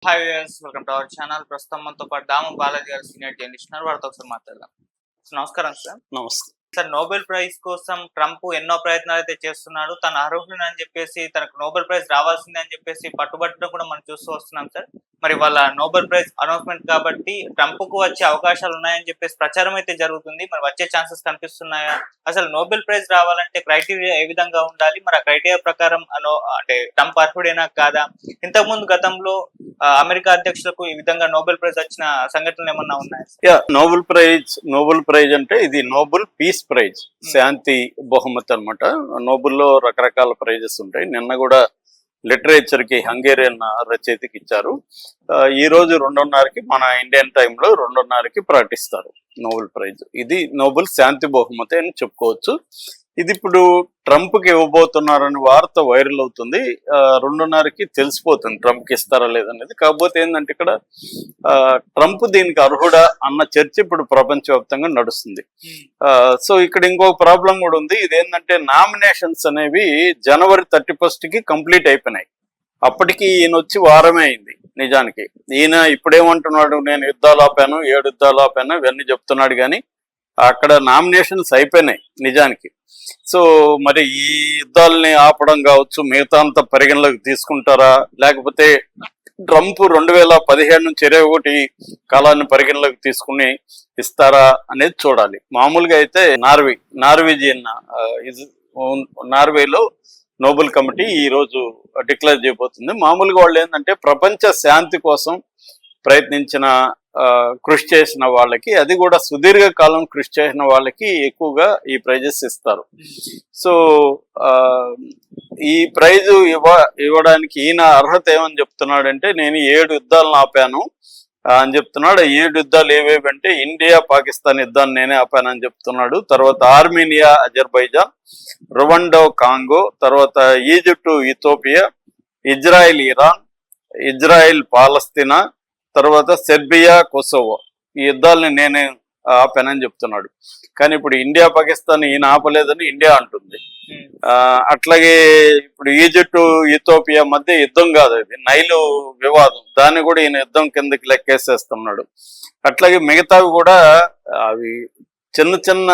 Hi viewers, welcome to our channel. ప్రస్తుతం మనతో పాటు దాము బాలాజీ గారు సీనియర్ జర్నలిస్ట్ ఉన్నారు. వారితో ఒకసారి మాట్లాడదాం. నమస్కారం సార్. నమస్తే. సార్, నోబెల్ ప్రైజ్ కోసం ట్రంప్ ఎన్నో ప్రయత్నాలు అయితే చేస్తున్నాడు. తన అర్హుడు అని చెప్పేసి, తనకు నోబెల్ ప్రైజ్ రావాల్సిందే అని చెప్పేసి పట్టుబట్టడం కూడా మనం చూస్తూ వస్తున్నాం సార్. మరి వాళ్ళ నోబెల్ ప్రైజ్ అనౌన్స్మెంట్ కాబట్టి ట్రంప్ కు వచ్చే అవకాశాలు ఉన్నాయని చెప్పేసి ప్రచారం అయితే జరుగుతుంది. మరి వచ్చే ఛాన్సెస్ కనిపిస్తున్నాయా? అసలు నోబెల్ ప్రైజ్ రావాలంటే క్రైటీరియా ఏ విధంగా ఉండాలి? మరి ఆ క్రైటీరియా ప్రకారం అంటే ట్రంప్ అర్హుడేనా కాదా? ఇంతకుముందు గతంలో అమెరికా అధ్యక్షులకు ఈ విధంగా నోబెల్ ప్రైజ్ వచ్చిన సంఘటనలు ఏమన్నా ఉన్నాయా? నోబెల్ ప్రైజ్ అంటే ఇది నోబెల్ పీస్ ప్రైజ్, శాంతి బహుమతి అనమాట. నోబెల్లో రకరకాల ప్రైజెస్ ఉంటాయి. నిన్న కూడా లిటరేచర్ కి హంగేరియన్ రచయితకి ఇచ్చారు. ఈ రోజు 2:30కి మన ఇండియన్ టైంలో 2:30కి ప్రకటిస్తారు నోబెల్ ప్రైజ్. ఇది నోబెల్ శాంతి బహుమతి అని చెప్పుకోవచ్చు. ఇది ఇప్పుడు ట్రంప్ కి ఇవ్వబోతున్నారని వార్త వైరల్ అవుతుంది. 2:30కి తెలిసిపోతుంది ట్రంప్ కి ఇస్తారా లేదనేది. కాకపోతే ఏంటంటే ఇక్కడ ట్రంప్ దీనికి అర్హుడా అన్న చర్చ ఇప్పుడు ప్రపంచవ్యాప్తంగా నడుస్తుంది. సో ఇక్కడ ఇంకొక ప్రాబ్లం కూడా ఉంది. ఇదేంటంటే నామినేషన్స్ అనేవి జనవరి 31కి కంప్లీట్ అయిపోయినాయి. అప్పటికి ఈయన వచ్చి వారమే అయింది. నిజానికి ఈయన ఇప్పుడేమంటున్నాడు, నేను యుద్ధాలు ఆపాను, 7 యుద్ధాలు ఆపాను, ఇవన్నీ చెప్తున్నాడు. కానీ అక్కడ నామినేషన్స్ అయిపోయినాయి నిజానికి. సో మరి ఈ యుద్ధాలని ఆపడం కావచ్చు, మిగతా అంతా పరిగణలోకి తీసుకుంటారా, లేకపోతే ట్రంప్ 2017 నుంచి 21 కాలాన్ని పరిగణలోకి తీసుకుని ఇస్తారా అనేది చూడాలి. మామూలుగా అయితే నార్వేలో నోబెల్ కమిటీ ఈ రోజు డిక్లేర్ చేయబోతుంది. మామూలుగా వాళ్ళు ఏంటంటే ప్రపంచ శాంతి కోసం ప్రయత్నించిన కృషి చేసిన వాళ్ళకి, అది కూడా సుదీర్ఘకాలం కృషి చేసిన వాళ్ళకి ఎక్కువగా ఈ ప్రైజెస్ ఇస్తారు. సో ఈ ప్రైజు ఇవ్వడానికి ఈయన అర్హత ఏమని చెప్తున్నాడంటే, నేను 7 యుద్ధాలను ఆపాను అని చెప్తున్నాడు. 7 యుద్ధాలు ఏవేవి అంటే ఇండియా పాకిస్తాన్ యుద్ధాన్ని నేనే ఆపానని చెప్తున్నాడు. తర్వాత ఆర్మేనియా అజర్బైజాన్, రువండో కాంగో, తర్వాత Egypt Ethiopia, Israel Iran, Israel పాలస్తీనా, తర్వాత సెర్బియా కొసోవో, ఈ యుద్ధాలని నేనే ఆపానని చెప్తున్నాడు. కానీ ఇప్పుడు ఇండియా పాకిస్తాన్ ఈయన ఆపలేదని ఇండియా అంటుంది. అట్లాగే ఇప్పుడు ఈజిప్టు ఇథోపియా మధ్య యుద్ధం కాదు, అది నైలు వివాదం, దాన్ని కూడా ఈయన యుద్ధం కిందకి లెక్కేసేస్తున్నాడు. అట్లాగే మిగతావి కూడా అవి చిన్న చిన్న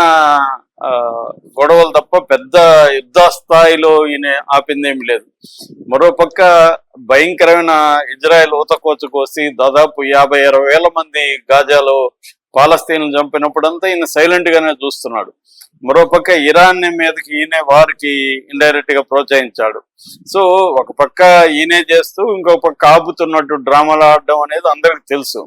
గొడవలు తప్ప పెద్ద యుద్ధ స్థాయిలో ఈయన ఆపిందేమి లేదు. మరోపక్క భయంకరమైన ఇజ్రాయెల్ ఊతకోచు కోసి దాదాపు 50-60 వేల మంది గాజాలో పాలస్తీన్లు చంపినప్పుడంతా ఈయన సైలెంట్ గానే చూస్తున్నాడు. మరోపక్క ఇరాన్ మీదకి ఈయనే వారికి ఇండైరెక్ట్ గా ప్రోత్సహించాడు. సో ఒక పక్క ఈయనే చేస్తూ ఇంకొక పక్క ఆపుతున్నట్టు డ్రామాలు ఆడడం అనేది అందరికి తెలుసు.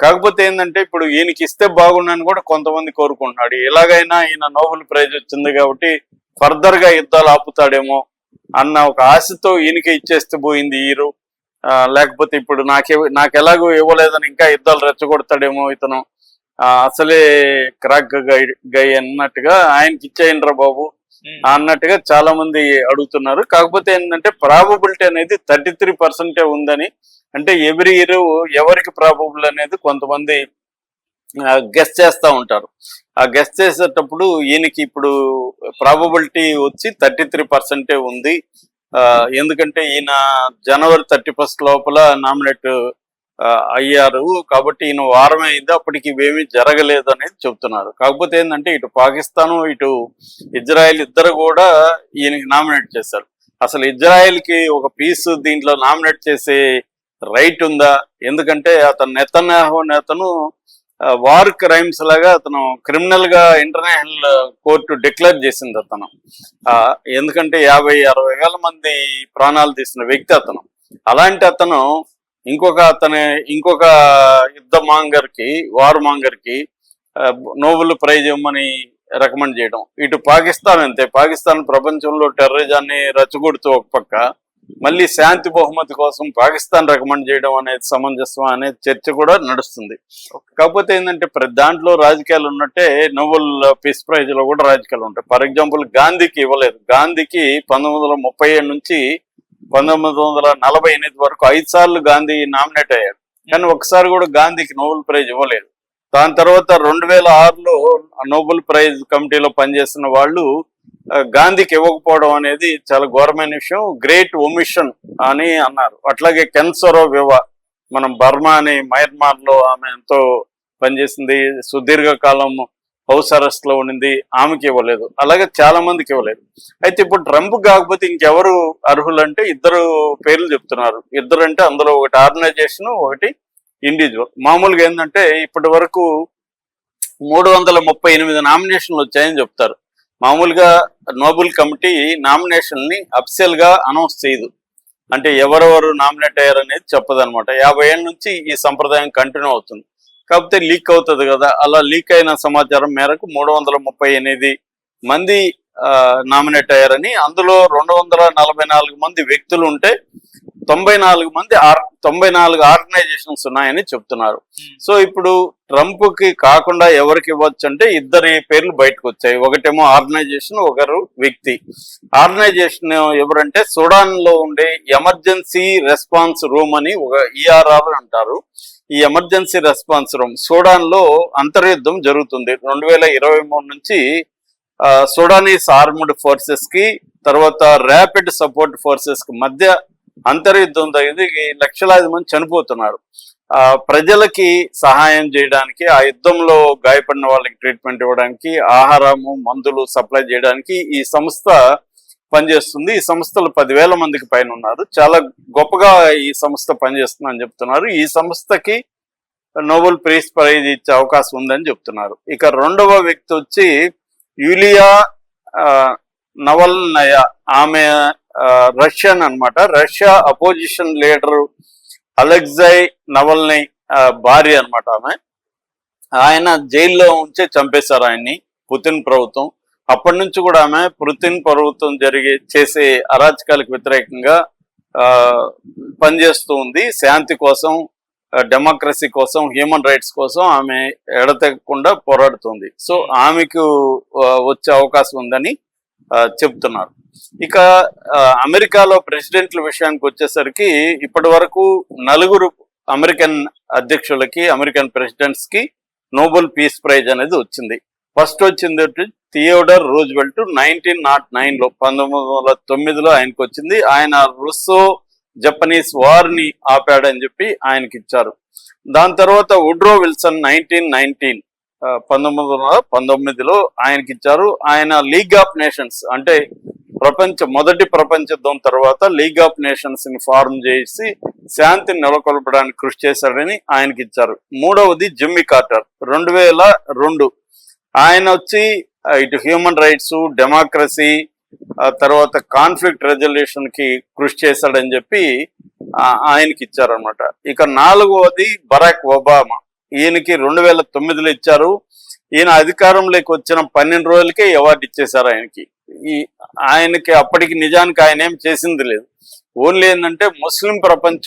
కాకపోతే ఏంటంటే ఇప్పుడు ఈయనకి ఇస్తే బాగుండని కూడా కొంతమంది కోరుకుంటున్నాడు. ఎలాగైనా ఈయన నోబెల్ ప్రైజ్ వచ్చింది కాబట్టి ఫర్దర్ గా యుద్ధాలు ఆపుతాడేమో అన్న ఒక ఆశతో ఈయనకే ఇచ్చేస్తే పోయింది ఈరు. లేకపోతే ఇప్పుడు నాకు ఎలాగో ఇవ్వలేదని ఇంకా యుద్ధాలు రెచ్చగొడతాడేమో ఇతను, అసలే క్రాక్ గై అన్నట్టుగా ఆయనకి ఇచ్చేయండిరా బాబు అన్నట్టుగా చాలా మంది అడుగుతున్నారు. కాకపోతే ఏంటంటే ప్రాబబిలిటీ అనేది 33% ఉందని, అంటే ఎవ్రీ ఇయర్ ఎవరికి ప్రాబబుల్ అనేది కొంతమంది గెస్ చేస్తూ ఉంటారు. ఆ గెస్ చేసేటప్పుడు ఈయనకి ఇప్పుడు ప్రాబబిలిటీ వచ్చి 33% ఉంది. ఎందుకంటే ఈయన జనవరి 31 లోపల నామినేట్ అయ్యారు కాబట్టి ఈయన వారమే అయింది, అప్పటికి ఇవేమీ జరగలేదు అనేది చెబుతున్నారు. కాకపోతే ఏంటంటే ఇటు పాకిస్తాను ఇటు ఇజ్రాయెల్ ఇద్దరు కూడా ఈయనకి నామినేట్ చేశారు. అసలు ఇజ్రాయెల్కి ఒక పీస్ దీంట్లో నామినేట్ చేసే రైట్ ఉందా? ఎందుకంటే అతను నేతను వార్ క్రైమ్స్ లాగా అతను క్రిమినల్ గా ఇంటర్నేషనల్ కోర్టు డిక్లేర్ చేసింది అతను. ఎందుకంటే 50-60 వేల మంది ప్రాణాలు తీసిన వ్యక్తి అతను. అలాంటి అతను ఇంకొక వార్ మాంగర్కి నోబెల్ ప్రైజ్ ఇవ్వమని రికమెండ్ చేయడం. ఇటు పాకిస్తాన్ అంతే, పాకిస్తాన్ ప్రపంచంలో టెర్రరిజాన్ని రెచ్చగొడుతూ ఒక పక్క, మళ్ళీ శాంతి బహుమతి కోసం పాకిస్తాన్ రికమెండ్ చేయడం అనేది సమంజసం అనే చర్చ కూడా నడుస్తుంది. కాకపోతే ఏంటంటే ప్రతి దాంట్లో రాజకీయాలు ఉన్నట్టే నోబెల్ పీస్ ప్రైజ్ లో కూడా రాజకీయాలు ఉంటాయి. ఫర్ ఎగ్జాంపుల్ గాంధీకి ఇవ్వలేదు. గాంధీకి 1937 నుంచి 1948 వరకు 5 సార్లు గాంధీ నామినేట్ అయ్యాడు. కానీ ఒకసారి కూడా గాంధీకి నోబెల్ ప్రైజ్ ఇవ్వలేదు. దాని తర్వాత 2006లో నోబెల్ ప్రైజ్ కమిటీలో పనిచేస్తున్న వాళ్ళు గాంధీకి ఇవ్వకపోవడం అనేది చాలా ఘోరమైన విషయం, గ్రేట్ ఒమిషన్ అని అన్నారు. అట్లాగే కెన్సరో వివా మనం బర్మా అని మయన్మార్ లో ఆమె ఎంతో పనిచేసింది, సుదీర్ఘకాలం హౌస్ అరెస్ట్ లో ఉండింది, ఆమెకి ఇవ్వలేదు. అలాగే చాలా మందికి ఇవ్వలేదు. అయితే ఇప్పుడు ట్రంప్ కాకపోతే ఇంకెవరు అర్హులు అంటే ఇద్దరు పేర్లు చెప్తున్నారు. ఇద్దరు అంటే అందులో ఒకటి ఆర్గనైజేషన్, ఒకటి ఇండివిజువల్. మామూలుగా ఏంటంటే ఇప్పటి వరకు 338 నామినేషన్లు వచ్చాయని చెప్తారు. మామూలుగా నోబెల్ కమిటీ నామినేషన్ ని అఫిషియల్ గా అనౌన్స్ చేయదు, అంటే ఎవరెవరు నామినేట్ అయ్యారు అనేది చెప్పదు అనమాట. 50 ఏళ్ళ నుంచి ఈ సంప్రదాయం కంటిన్యూ అవుతుంది. కాకపోతే లీక్ అవుతుంది కదా, అలా లీక్ అయిన సమాచారం మేరకు 338 మంది నామినేట్ అయ్యారని, అందులో 244 మంది వ్యక్తులు ఉంటే 94 ఆర్గనైజేషన్స్ ఉన్నాయని చెప్తున్నారు. సో ఇప్పుడు ట్రంప్ కి కాకుండా ఎవరికి ఇవ్వచ్చు అంటే ఇద్దరి పేర్లు బయటకు వచ్చాయి. ఒకటేమో ఆర్గనైజేషన్, ఒకరు వ్యక్తి. ఆర్గనైజేషన్ ఎవరంటే సుడాన్ లో ఉండే ఎమర్జెన్సీ రెస్పాన్స్ రూమ్ అని ఒక ఈఆర్ఆర్ అంటారు. ఈ ఎమర్జెన్సీ రెస్పాన్స్ రూమ్ సుడాన్ లో అంతర్యుద్ధం జరుగుతుంది 2023 నుంచి. సుడానీస్ ఆర్మ్డ్ ఫోర్సెస్ కి తర్వాత ర్యాపిడ్ సపోర్ట్ ఫోర్సెస్ కి మధ్య అంతర్యుద్ధం జరిగింది. లక్షలాది మంది చనిపోతున్నారు. ప్రజలకి సహాయం చేయడానికి, ఆ యుద్ధంలో గాయపడిన వాళ్ళకి ట్రీట్మెంట్ ఇవ్వడానికి, ఆహారము మందులు సప్లై చేయడానికి ఈ సంస్థ పనిచేస్తుంది. ఈ సంస్థలు 10,000 మందికి పైన ఉన్నారు. చాలా గొప్పగా ఈ సంస్థ పనిచేస్తుందని చెప్తున్నారు. ఈ సంస్థకి నోబెల్ పీస్ ప్రైజ్ ఇచ్చే అవకాశం ఉందని చెప్తున్నారు. ఇక రెండవ వ్యక్తి వచ్చి యూలియా నవల్నయా. ఆమె రష్యన్ అన్నమాట. రష్యా అపోజిషన్ లీడర్ అలెక్సై నవల్నై భార్య అన్నమాట ఆమె. ఆయన జైల్లో ఉంచే చంపేశారు ఆయన్ని పుతిన్ ప్రభుత్వం. అప్పటి నుంచి కూడా ఆమె పుతిన్ ప్రభుత్వం చేసే అరాచకాలకు వ్యతిరేకంగా పనిచేస్తూ ఉంది. శాంతి కోసం, డెమోక్రసీ కోసం, హ్యూమన్ రైట్స్ కోసం ఆమె ఎడతెగకుండా పోరాడుతుంది. సో ఆమెకు వచ్చే అవకాశం ఉందని చెప్తున్నారు. ఇక అమెరికాలో ప్రెసిడెంట్ల విషయానికి వచ్చేసరికి ఇప్పటి వరకు 4 అమెరికన్ అధ్యక్షులకి, అమెరికన్ ప్రెసిడెంట్స్ కి నోబెల్ పీస్ ప్రైజ్ అనేది వచ్చింది. ఫస్ట్ వచ్చింది థియోడర్ రూజ్వెల్ట్ 1909లో, 1909లో ఆయనకు వచ్చింది. ఆయన రుస్సో జపనీస్ వార్ ని ఆపాడని చెప్పి ఆయనకి ఇచ్చారు. దాని తర్వాత వుడ్రో విల్సన్ 1919లో ఆయనకి ఇచ్చారు. ఆయన లీగ్ ఆఫ్ నేషన్స్ అంటే మొదటి ప్రపంచ యుద్ధం తర్వాత లీగ్ ఆఫ్ నేషన్స్ ని ఫార్మ్ చేసి శాంతిని నెలకొల్పడానికి కృషి చేశాడని ఆయనకి ఇచ్చారు. మూడవది జిమ్మీ కార్టర్ 2002. ఆయన వచ్చి ఇటు హ్యూమన్ రైట్స్, డెమోక్రసీ, తర్వాత కాన్ఫ్లిక్ట్ రెజల్యూషన్ కి కృషి చేశాడని చెప్పి ఆయనకి ఇచ్చారనమాట. ఇక 4వది బరాక్ ఒబామా. ఈయనకి 2009లో ఇచ్చారు. ఈయన అధికారంలోకి వచ్చిన 12 రోజులకే అవార్డు ఇచ్చేశారు ఆయనకి. ఆయనకి అప్పటికి నిజానికి ఆయన ఏం చేసింది లేదు. ఓన్లీ ఏంటంటే ముస్లిం ప్రపంచం